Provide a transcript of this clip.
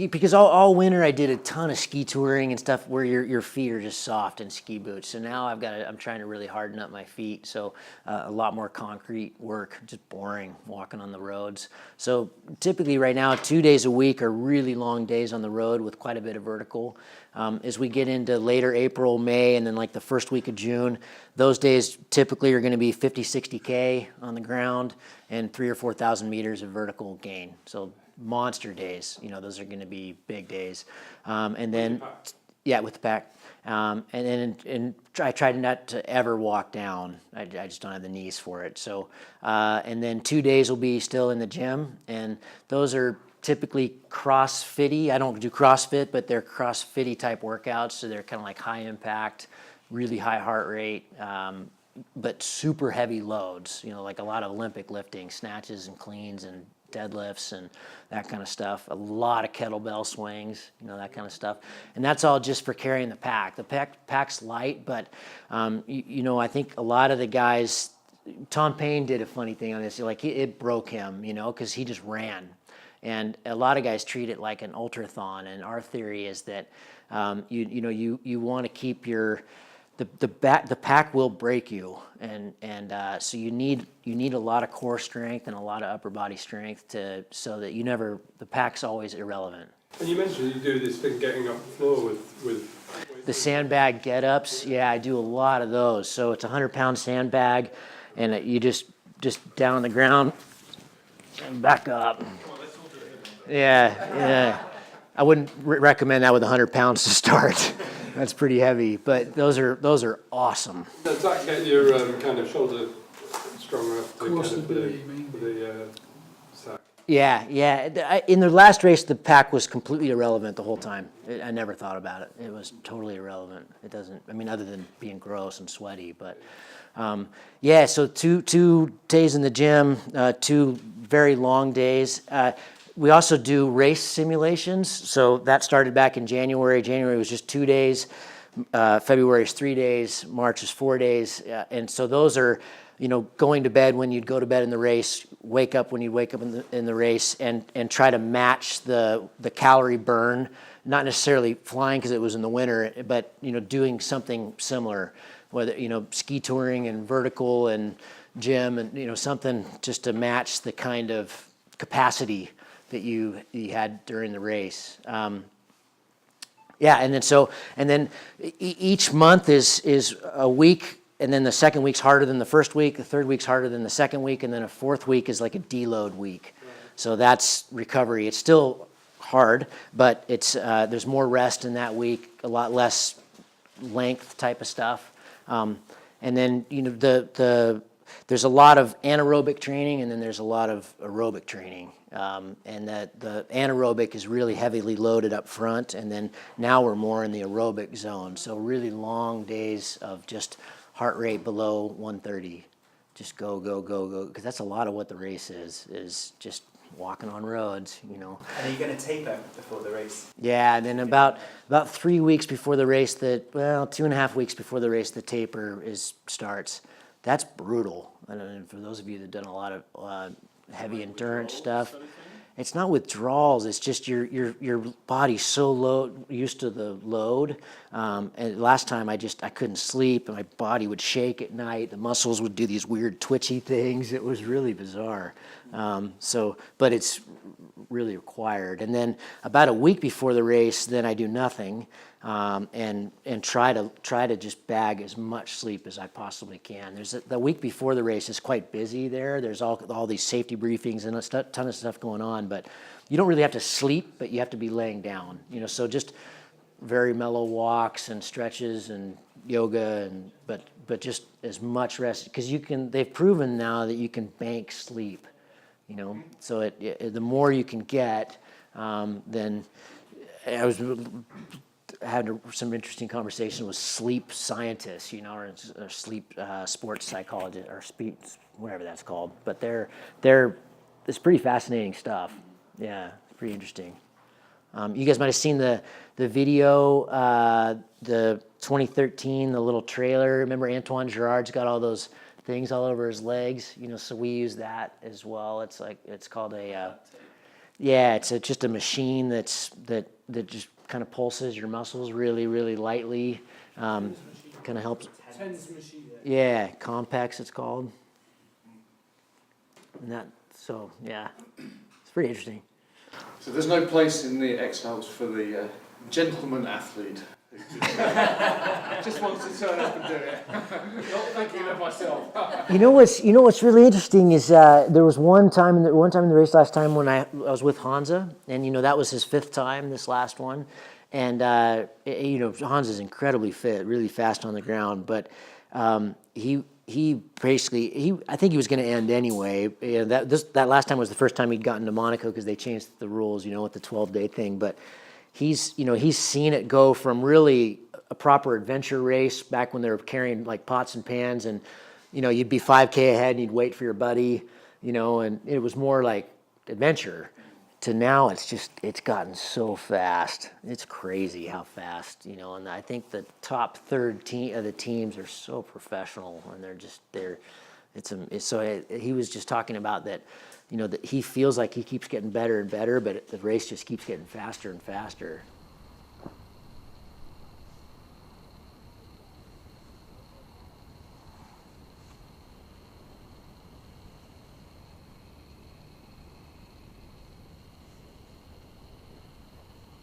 because all winter I did a ton of ski touring and stuff where your feet are just soft in ski boots. So now I'm trying to really harden up my feet. So a lot more concrete work, just boring walking on the roads. So typically right now, 2 days a week are really long days on the road with quite a bit of vertical. As we get into later April, May, and then like the first week of June, those days typically are going to be 50, 60K on the ground and 3,000 or 4,000 meters of vertical gain. So monster days, those are going to be big days. And then, yeah, with the pack. And then I tried not to ever walk down. I just don't have the knees for it. So, and then 2 days will be still in the gym, and those are typically CrossFit-y. I don't do CrossFit, but they're CrossFit-y type workouts. So they're kind of like high impact, really high heart rate, but super heavy loads, like a lot of Olympic lifting, snatches and cleans and deadlifts and that kind of stuff. A lot of kettlebell swings, that kind of stuff. And that's all just for carrying the pack. The pack's light, but, I think a lot of the guys, Tom Payne did a funny thing on this. Like it broke him, because he just ran. And a lot of guys treat it like an ultrathon. And our theory is that, you want to keep the pack will break you, and so you need a lot of core strength and a lot of upper body strength so that the pack's always irrelevant. And you mentioned you do this thing getting up the floor with the sandbag get-ups. Yeah, I do a lot of those. So it's a 100-pound sandbag, and you just down on the ground and back up. Yeah. I wouldn't recommend that with 100 pounds to start. That's pretty heavy, but those are awesome. Does that get your kind of shoulder stronger after the sack? Yeah. In the last race, the pack was completely irrelevant the whole time. I never thought about it. It was totally irrelevant. It doesn't, other than being gross and sweaty, but so two days in the gym, 2 very long days. We also do race simulations. So that started back in January. January was just 2 days. February is 3 days. March is 4 days. And so those are, going to bed when you'd go to bed in the race, wake up when you'd wake up in the race, and try to match the calorie burn, not necessarily flying because it was in the winter, but, doing something similar, whether, ski touring and vertical and gym and, something just to match the kind of capacity that you had during the race. And then each month is a week, and then the second week's harder than the first week, the third week's harder than the second week, and then a fourth week is like a deload week. So that's recovery. It's still hard, but it's there's more rest in that week, a lot less length type of stuff. And then there's a lot of anaerobic training, and then there's a lot of aerobic training. And that the anaerobic is really heavily loaded up front, and then now we're more in the aerobic zone. So really long days of just heart rate below 130. Just go, because that's a lot of what the race is just walking on roads, And are you going to taper before the race? Yeah, and then about 3 weeks before the race, 2.5 weeks before the race, the taper starts. That's brutal. I don't know, for those of you that have done a lot of heavy endurance stuff, it's not withdrawals. It's just your body's so used to the load. And last time I couldn't sleep, and my body would shake at night. The muscles would do these weird twitchy things. It was really bizarre. But it's really required. And then about a week before the race, then I do nothing. And try to just bag as much sleep as I possibly can. The week before the race is quite busy there. There's all these safety briefings and a ton of stuff going on, but you don't really have to sleep, but you have to be laying down. So just very mellow walks and stretches and yoga, but just as much rest, because they've proven now that you can bank sleep. So the more you can get, then had some interesting conversation with sleep scientists, or sleep sports psychologists, or whatever that's called. But it's pretty fascinating stuff. Yeah, it's pretty interesting. You guys might have seen the video, the 2013, the little trailer. Remember Antoine Girard's got all those things all over his legs, so we use that as well. It's called a Yeah, it's just a machine that just kind of pulses your muscles really, really lightly. Kind of helps. Tens machine. Yeah, Compex it's called. And yeah, it's pretty interesting. So there's no place in the X-Alps for the gentleman athlete who just wants to turn up and do it. Not thinking of myself. You know what's really interesting is there was one time in the race last time when I was with Hansa, and that was his 5th time, this last one, and Hansa's incredibly fit, really fast on the ground, but he basically I think he was going to end anyway. That last time was the first time he'd gotten to Monaco because they changed the rules, with the 12-day thing, but. He's seen it go from really a proper adventure race back when they were carrying like pots and pans, and you'd be 5K ahead and you'd wait for your buddy, and it was more like adventure. To now, it's gotten so fast. It's crazy how fast, And I think the top third of the teams are so professional, and he was just talking about that. That he feels like he keeps getting better and better, but the race just keeps getting faster and faster.